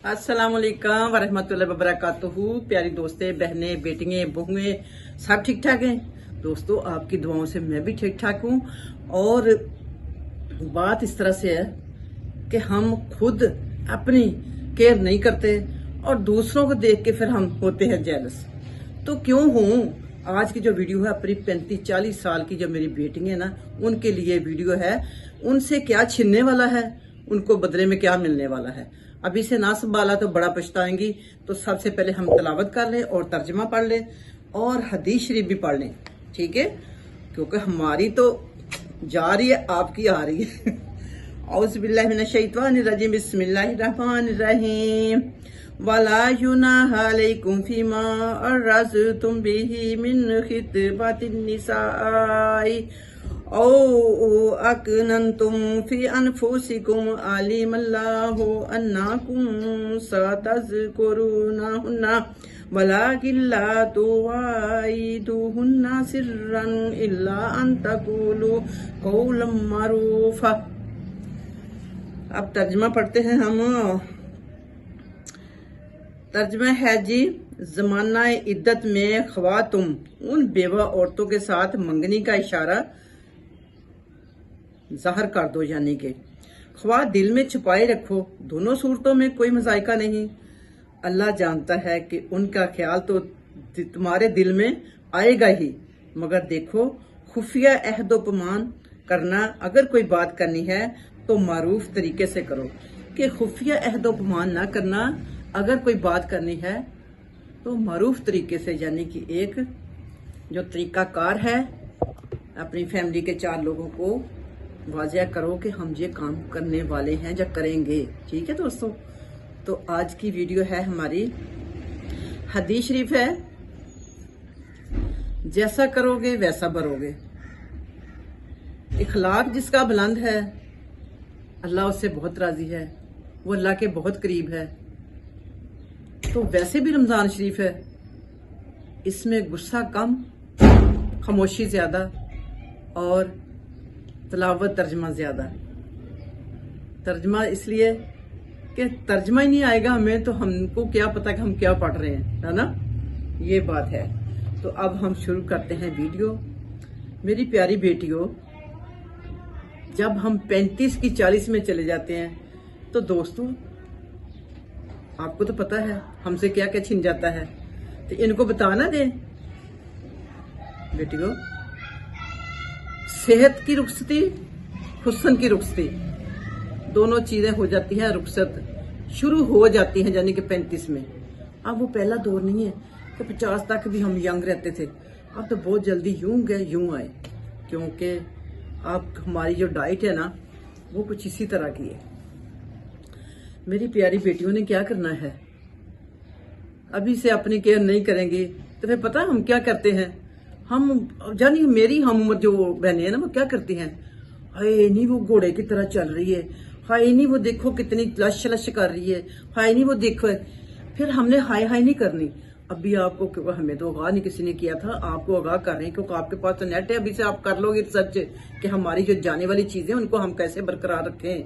अस्सलाम वालेकुम वरहमतुल्लाहि वबरकातुहू। प्यारी दोस्तें, बहनें, बेटियां, बहुएं, सब ठीक ठाक हैं। दोस्तों, आपकी दुआओं से मैं भी ठीक ठाक हूँ। और बात इस तरह से है कि हम खुद अपनी केयर नहीं करते और दूसरों को देख के फिर हम होते हैं जेलस। तो क्यों हूँ? आज की जो वीडियो है अपनी 35-40 साल की जो मेरी बेटी है ना, उनके लिए वीडियो है। उनसे क्या छिनने वाला है, उनको बदले में क्या मिलने वाला है। अभी से ना संभाला तो बड़ा पछताएंगी। तो सबसे पहले हम तलावत कर लें और तर्जमा पढ़ लें और हदीस शरीफ भी पढ़ लें, ठीक है? क्योंकि हमारी तो जा रही है, आपकी आ रही है। औज़ुबिल्लाहि मिनश्शैतानिर्रजीम, बिस्मिल्लाहिर्रहमानिर्रहीम। वला जुनाहा अलैकुम फीमा अर्रज़्तुम बिही मिन खितबतिन निसाई औ अकनंतुम फी अनफुसिकुम अलिमल्लाहु अन्नाकुम सतज़कुरूनहुन्ना वलाकिन ला तुवाइदुहुन्ना सिर्रन इल्ला अन तक़ूलू क़ौलन मरूफ़ा। अब तर्जमा पढ़ते हैं हम। तर्जमा है जी, जमाना इद्दत में ख्वातुम उन बेवा औरतों के साथ मंगनी का इशारा जाहिर कर दो, यानी कि ख्वा दिल में छुपाए रखो। दोनों सूरतों में कोई मजायका नहीं। अल्लाह जानता है कि उनका ख्याल तो तुम्हारे दिल में आएगा ही, मगर देखो खुफिया अहदोपमान करना। अगर कोई बात करनी है तो मारूफ तरीके से करो, कि खुफिया अहदोपमान ना करना। अगर कोई बात करनी है तो मारूफ तरीके से, यानी कि एक जो तरीकाकार है, अपनी फैमिली के 4 लोगों को वाज़ह करो कि हम ये काम करने वाले हैं या करेंगे, ठीक है दोस्तों? तो आज की वीडियो है हमारी, हदीस शरीफ है, जैसा करोगे वैसा भरोगे। इखलाक जिसका बुलंद है, अल्लाह उससे बहुत राजी है, वो अल्लाह के बहुत करीब है। तो वैसे भी रमजान शरीफ है, इसमें गुस्सा कम, खामोशी ज्यादा और तलावत तर्जमा ज्यादा। तर्जमा इसलिए कि तर्जमा ही नहीं आएगा हमें तो हमको क्या पता कि हम क्या पढ़ रहे हैं, है ना? ये बात है। तो अब हम शुरू करते हैं वीडियो। मेरी प्यारी बेटियों, जब हम 35 की 40 में चले जाते हैं तो दोस्तों, आपको तो पता है हमसे क्या क्या छिन जाता है। तो इनको बताना दे बेटियों, सेहत की रुखसती, हुस्न की रुखसती, दोनों चीजें हो जाती हैं। रुखसत शुरू हो जाती है यानी कि 35 में। अब वो पहला दौर नहीं है कि 50 तक भी हम यंग रहते थे। अब तो बहुत जल्दी यूं गए यूं आए, क्योंकि अब हमारी जो डाइट है ना, वो कुछ इसी तरह की है। मेरी प्यारी बेटियों ने क्या करना है, अभी से अपनी केयर नहीं करेंगी तो फिर पता हम क्या करते हैं। हम जानी मेरी हम उम्र जो बहनें हैं ना, वो क्या करती हैं, हाय नहीं वो घोड़े की तरह चल रही है, हाय नहीं वो देखो कितनी लश लश कर रही है, हाय नहीं वो देखो। फिर हमने हाय हाय नहीं करनी। अभी आपको, क्योंकि हमें तो आगाह नहीं किसी ने किया था, आपको आगाह कर रहे हैं क्योंकि आपके पास तो नेट है। अभी से आप कर लोगे रिसर्च कि हमारी जो जाने वाली चीजें उनको हम कैसे बरकरार रखें,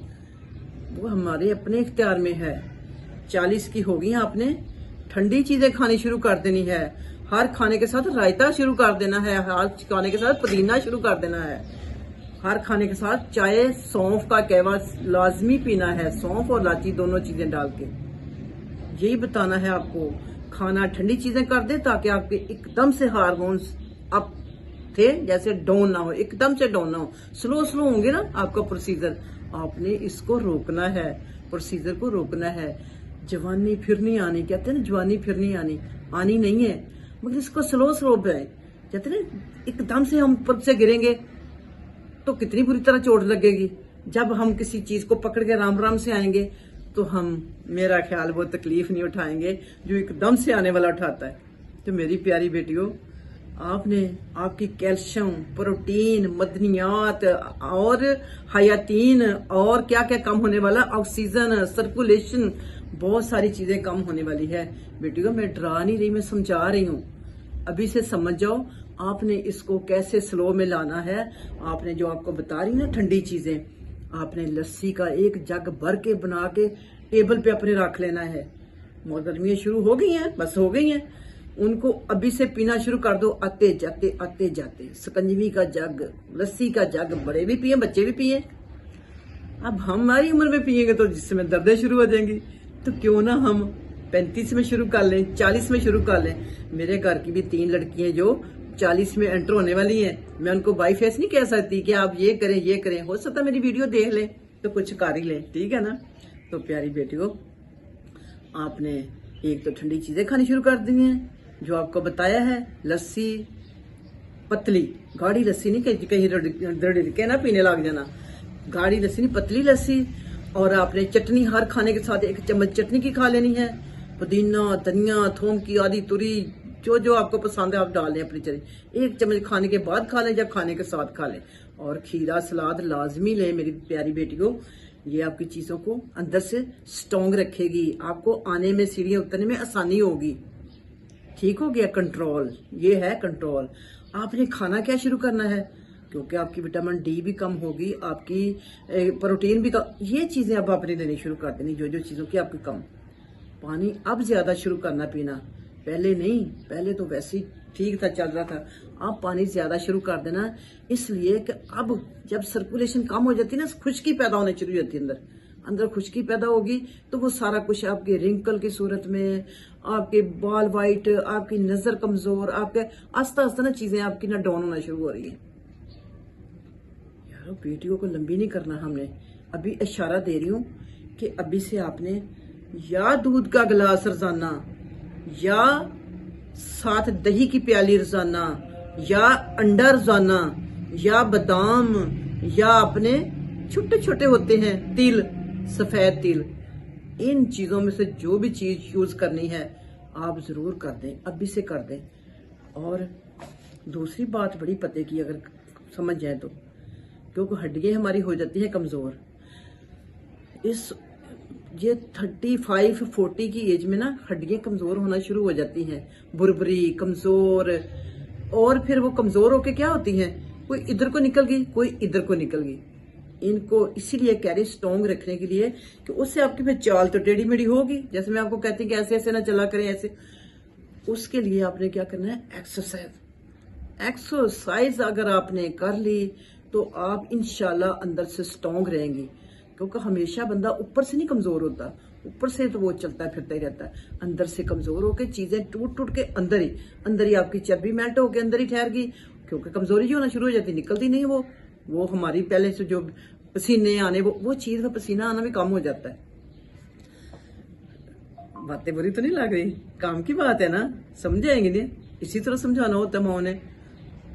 वो हमारे अपने इख्तियार में है। 40 की होगी, आपने ठंडी चीजें खानी शुरू कर देनी है। हर खाने के साथ रायता शुरू कर देना है, हर खाने के साथ पुदीना शुरू कर देना है, हर खाने के साथ चाय सौंफ का कहवा लाजमी पीना है, सौंफ और इलायची दोनों चीजें डाल के। यही बताना है आपको, खाना ठंडी चीजें कर दे ताकि आपके एकदम से हार्मोन्स अप थे जैसे डाउन ना हो, एकदम से डाउन ना हो, स्लो स्लो होंगे ना आपका प्रोसीजर। आपने इसको रोकना है, प्रोसीजर को रोकना है। जवानी फिर नहीं आनी, कहते हैं ना, जवानी फिर नहीं आनी, आनी नहीं है, मगर इसको स्लो स्लो पे, कहते हैं एकदम से हम ऊपर से गिरेंगे तो कितनी बुरी तरह चोट लगेगी। जब हम किसी चीज को पकड़ के राम राम से आएंगे तो हम, मेरा ख्याल, वो तकलीफ नहीं उठाएंगे जो एकदम से आने वाला उठाता है। तो मेरी प्यारी बेटियों, आपने आपकी कैल्शियम, प्रोटीन, मदनियात और हयातीन और क्या क्या कम होने वाला, ऑक्सीजन, सर्कुलेशन, बहुत सारी चीजें कम होने वाली है। बेटियों, मैं डरा नहीं रही, मैं समझा रही हूँ। अभी से समझ जाओ आपने इसको कैसे स्लो में लाना है। आपने जो आपको बता रही ना ठंडी चीजें, आपने लस्सी का एक जग भर के बना के टेबल पे अपने रख लेना है। गर्मियां शुरू हो गई हैं, बस हो गई हैं, उनको अभी से पीना शुरू कर दो। आते जाते शकंजवी का जग, लस्सी का जग, बड़े भी पिए बच्चे भी पिए। अब हमारी उम्र में पिएंगे तो जिसमें दर्दें शुरू हो जाएंगी, तो क्यों ना हम 35 में शुरू कर लें, 40 में शुरू कर लें। मेरे घर की भी 3 लड़कियां जो 40 में एंटर होने वाली हैं। मैं उनको बाई फेस नहीं कह सकती कि आप ये करें। हो सकता मेरी वीडियो देख लें तो कुछ कर ही लें, ठीक है ना। तो प्यारी बेटियों, आपने एक तो ठंडी चीजें खानी शुरू कर दी हैं, जो आपको बताया है। लस्सी पतली, गाढ़ी लस्सी नहीं, कहीं दृढ़ के ना पीने लग जाना। गाढ़ी लस्सी नहीं, पतली लस्सी। और आपने चटनी हर खाने के साथ 1 चम्मच चटनी की खा लेनी है। पुदीना, धनिया, थोम की आदि तुरी, जो आपको पसंद है आप डाल लें अपनी चटनी। 1 चम्मच खाने के बाद खा लें या खाने के साथ खा लें। और खीरा सलाद लाजमी लें मेरी प्यारी बेटियों। ये आपकी चीजों को अंदर से स्ट्रॉन्ग रखेगी, आपको आने में, सीढ़ियां उतरने में आसानी होगी। ठीक हो गया कंट्रोल, ये है कंट्रोल। आपने खाना क्या शुरू करना है, क्योंकि आपकी विटामिन डी भी कम होगी, आपकी प्रोटीन भी कम। ये चीजें अब आपने लेनी शुरू कर देनी, जो चीजों की आपकी कम। पानी अब ज्यादा शुरू करना पीना, पहले नहीं, पहले तो वैसे ही ठीक था, चल रहा था। अब पानी ज्यादा शुरू कर देना, इसलिए कि अब जब सर्कुलेशन कम हो जाती है ना, खुश्की पैदा होने शुरू हो जाती है अंदर खुश्की पैदा होगी, तो वो सारा कुछ आपके रिंकल की सूरत में, आपके बाल वाइट, आपकी नजर कमजोर, आपके आस्ता आस्ता ना चीजें आपकी ना डाउन होना शुरू हो रही है। यार वीडियो को लंबी नहीं करना हमने, अभी इशारा दे रही हूं कि अभी से आपने या दूध का गिलास रोजाना, या साथ दही की प्याली रोजाना, या अंडा रोजाना, या बादाम, या अपने छोटे छोटे होते हैं तिल, सफेद तिल। इन चीजों में से जो भी चीज यूज करनी है आप जरूर कर दें, अभी से कर दें। और दूसरी बात बड़ी पते की, अगर समझ जाए तो, क्योंकि हड्डियां हमारी हो जाती हैं कमजोर। ये 35-40 की एज में ना हड्डियां कमजोर होना शुरू हो जाती हैं, बुरबरी, कमजोर। और फिर वो कमजोर होके क्या होती हैं, कोई इधर को निकल गई, कोई इधर को निकल गई। इनको इसीलिए कह रही स्ट्रॉन्ग रखने के लिए कि उससे आपकी फिर चाल तो टेढ़ी मेढ़ी होगी। जैसे मैं आपको कहती हूँ कि ऐसे ऐसे ना चला करें, ऐसे। उसके लिए आपने क्या करना है, एक्सरसाइज अगर आपने कर ली तो आप इंशाल्लाह अंदर से स्ट्रॉन्ग रहेंगी। क्योंकि हमेशा बंदा ऊपर से नहीं कमजोर होता, ऊपर से तो वो चलता फिरता ही रहता है, अंदर से कमजोर होकर चीजें टूट टूट के अंदर ही आपकी चर्बी मेल्ट होकर अंदर ही ठहर गई। क्योंकि कमजोरी जो होना शुरू हो जाती, निकलती नहीं वो हमारी पहले से जो पसीने आने, वो चीज का पसीना आना भी कम हो जाता है। बातें बुरी तो नहीं लग रही, काम की बात है ना, समझ आएंगे नहीं। इसी तरह समझाना होता है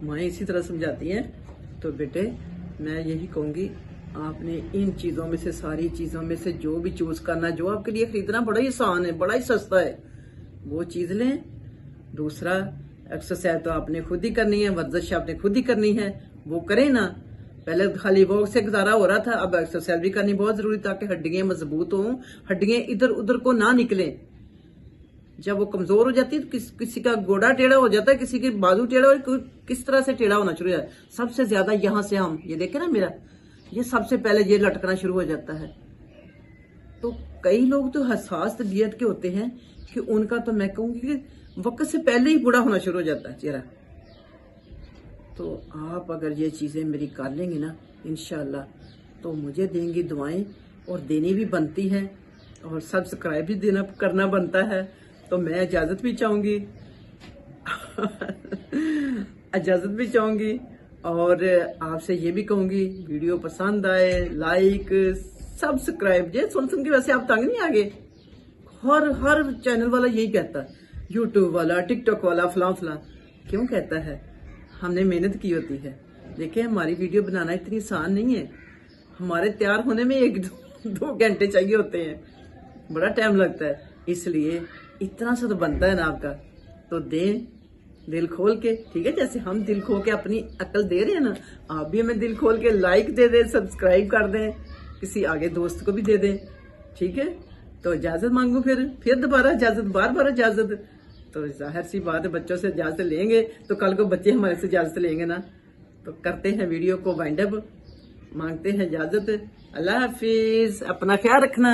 माँ इसी तरह समझाती हैं। तो बेटे मैं यही कहूंगी, आपने इन चीजों में से, सारी चीजों में से जो भी चूज करना, जो आपके लिए खरीदना बड़ा ही आसान है, बड़ा ही सस्ता है, वो चीज लें। दूसरा, एक्सरसाइज तो आपने खुद ही करनी है, वर्जिश आपने खुद ही करनी है, वो करें ना। पहले खाली वॉक से गुजारा हो रहा था, अब एक्सरसाइज भी करनी बहुत जरूरी, ताकि हड्डियां मजबूत हों, हड्डियां इधर उधर को ना निकलें। जब वो कमजोर हो जाती है तो किसी का गोड़ा टेढ़ा हो जाता है, किसी के बाजू टेढ़ा, और किस तरह से टेढ़ा होना शुरू हो जाता है। सबसे ज्यादा यहाँ से हम ये देखे ना, मेरा ये सबसे पहले ये लटकना शुरू हो जाता है। तो कई लोग तो हसास तबीयत के होते हैं कि उनका तो मैं कहूंगी कि वक्त से पहले ही बूढ़ा होना शुरू हो जाता है चेहरा। तो आप अगर ये चीजें मेरी कर लेंगे ना इंशाल्लाह, तो मुझे देंगी दुआएं, और देनी भी बनती है, और सब्सक्राइब भी करना बनता है। तो मैं इजाजत भी चाहूंगी और आपसे ये भी कहूंगी, वीडियो पसंद आए लाइक सब्सक्राइब। ये सुन के वैसे आप तंग नहीं आगे, हर चैनल वाला यही कहता है, यूट्यूब वाला, टिकटॉक वाला, फलां क्यों कहता है, हमने मेहनत की होती है। देखिए हमारी वीडियो बनाना इतनी आसान नहीं है, हमारे तैयार होने में 1-2 घंटे चाहिए होते हैं, बड़ा टाइम लगता है। इसलिए इतना सा तो बनता है ना आपका, तो दें दिल खोल के, ठीक है। जैसे हम दिल खोल के अपनी अकल दे रहे हैं ना, आप भी हमें दिल खोल के लाइक दे दें, सब्सक्राइब कर दें, किसी आगे दोस्त को भी दे दें, ठीक है। तो इजाजत मांगू, फिर दोबारा इजाजत, बार इजाजत। तो जाहिर सी बात है, बच्चों से इजाजत लेंगे तो कल को बच्चे हमारे से इजाजत लेंगे ना। तो करते हैं वीडियो को वाइंड अप, मांगते हैं इजाजत। अल्लाह हाफिज, अपना ख्याल रखना।